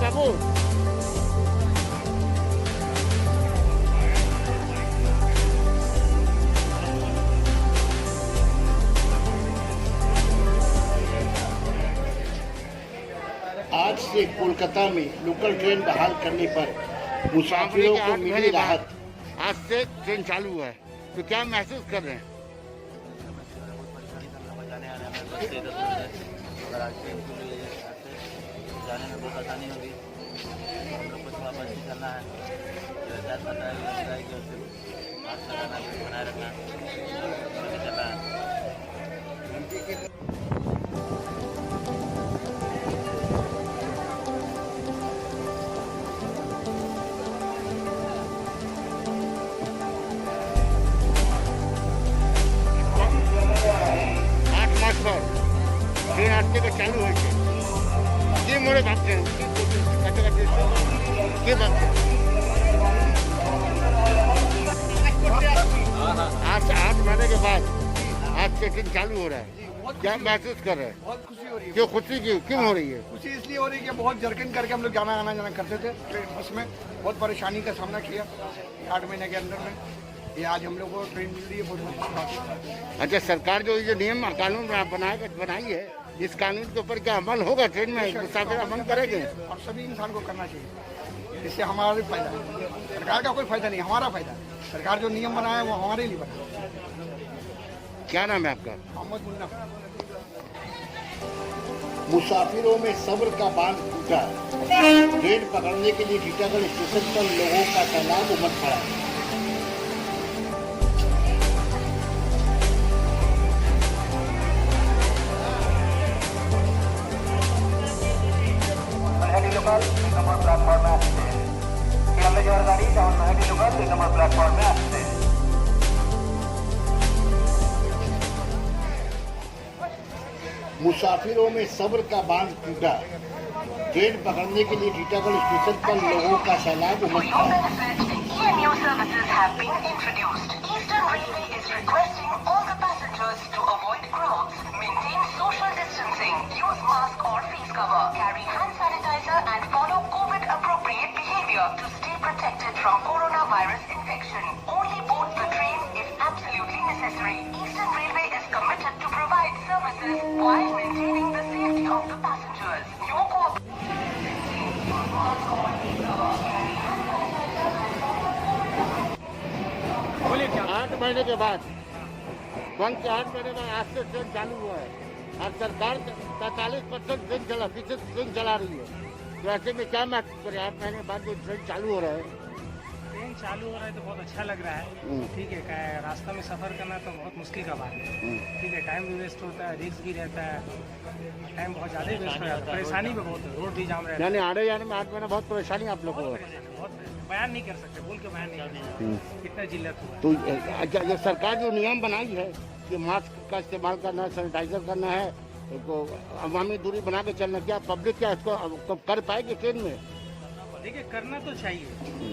बाबू। आज से कोलकाता में लोकल ट्रेन बहाल करने पर मुसाफिरों को मिली राहत। आज से ट्रेन चालू है तो क्या महसूस कर रहे हैं? अगर आज ट्रेन के लिए जाने में बहुत आसानी होगी। हम लोग को थोड़ा बच्ची करना है, एहतियात करना है कि मास्क लगाना, बनाए रखना चल रहा है। ट्रेन आजके का चालू है के मोड़े भागते हैं के भागते हैं। आज से 8 महीने के बाद आज से ट्रेन चालू हो रहा है, क्या महसूस कर रहे हैं? बहुत खुशी हो रही है। क्यों खुशी क्यों हो रही है? खुशी इसलिए हो रही है कि बहुत जर्किंग करके हम लोग आना जाना करते थे ट्रेन बस में, बहुत परेशानी का सामना किया 8 महीने के अंदर में। ये आज हम लोग को ट्रेन मिल रही है, बहुत अच्छी बात है। अच्छा, सरकार जो ये नियम कानून बनाई है, इस कानून के ऊपर क्या अमल होगा? ट्रेन में मुसाफिर अमल करेंगे और सभी इंसान को करना चाहिए, इससे हमारा भी फायदा है। सरकार का कोई फायदा नहीं, हमारा फायदा है। सरकार जो नियम बनाया है वो हमारे लिए बनाया। क्या नाम है आपका? मोहम्मद मुन्ना। मुसाफिरों में सब्र का बांध टूटा। ट्रेन पकड़ने के लिए टीटागढ़ स्टेशन पर लोगों का सैलाब उमड़ पड़ा। नंबर प्लेटफॉर्म में आते हैं। ये गाड़ी नंबर प्लेटफॉर्म में आते हैं। मुसाफिरों में सब्र का बांध टूटा। ट्रेन पकड़ने के लिए टीटागढ़ स्टेशन पर लोगों का सैलाब उमड़ पड़ा। To stay protected from coronavirus infection. Only board the train if absolutely necessary. Eastern Railway is committed to provide services while maintaining the safety of the passengers. Your आठ महीने के बाद 8 महीने बाद आज से ट्रेन चालू हुआ है और सरकार 43% ट्रेन चला रही है। तो ऐसे में क्या महसूस करें? 8 महीने बाद जो ट्रेन चालू हो रहा है, ट्रेन चालू हो रहा है तो बहुत अच्छा लग रहा है। ठीक है, रास्ता में सफ़र करना तो बहुत मुश्किल का बात है। ठीक है, टाइम भी वेस्ट होता है, रिस्क भी रहता है, टाइम बहुत ज़्यादा ही वेस्ट हो जाता है, परेशानी भी बहुत है, रोड भी जाम रहता है। यानी आने जाने में 8 महीने बहुत परेशानी आप लोग को है। बहुत बयान नहीं कर सकते, बोल के बयान नहीं कर सकते कितना जिल्लत हुआ। तो ये सरकार जो नियम बनाई है कि मास्क का इस्तेमाल करना है, सैनिटाइजर करना है, तो अवामी दूरी बना के चलना, क्या पब्लिक क्या इसको कर पाएगी ट्रेन में? देखिए, करना तो चाहिए।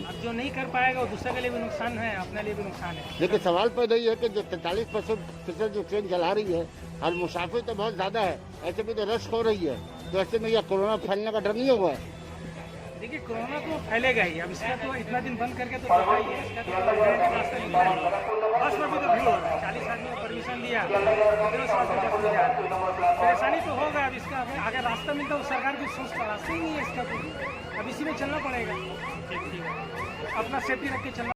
अब जो नहीं कर पाएगा वो दूसरे के लिए भी नुकसान है, अपने लिए भी नुकसान है। लेकिन सवाल पैदा ये है कि जो 43% जो ट्रेन चला रही है और मुसाफिर तो बहुत ज़्यादा है, ऐसे में तो रश हो रही है, तो ऐसे में यह कोरोना फैलने का डर नहीं होगा? देखिए, कोरोना तो फैलेगा ही। अब इसका तो इतना दिन बंद करके तो पता ही है, इसका तो बस में भी तो भीड़ हो रहा है। 40 आदमी ने परमिशन लिया, परेशानी तो होगा। अब इसका अगर रास्ता मिलता तो सरकार की सोच का रास्ता ही नहीं है इसका, तो अब इसी में चलना पड़ेगा। अपना सेफ्टी रख के चलना।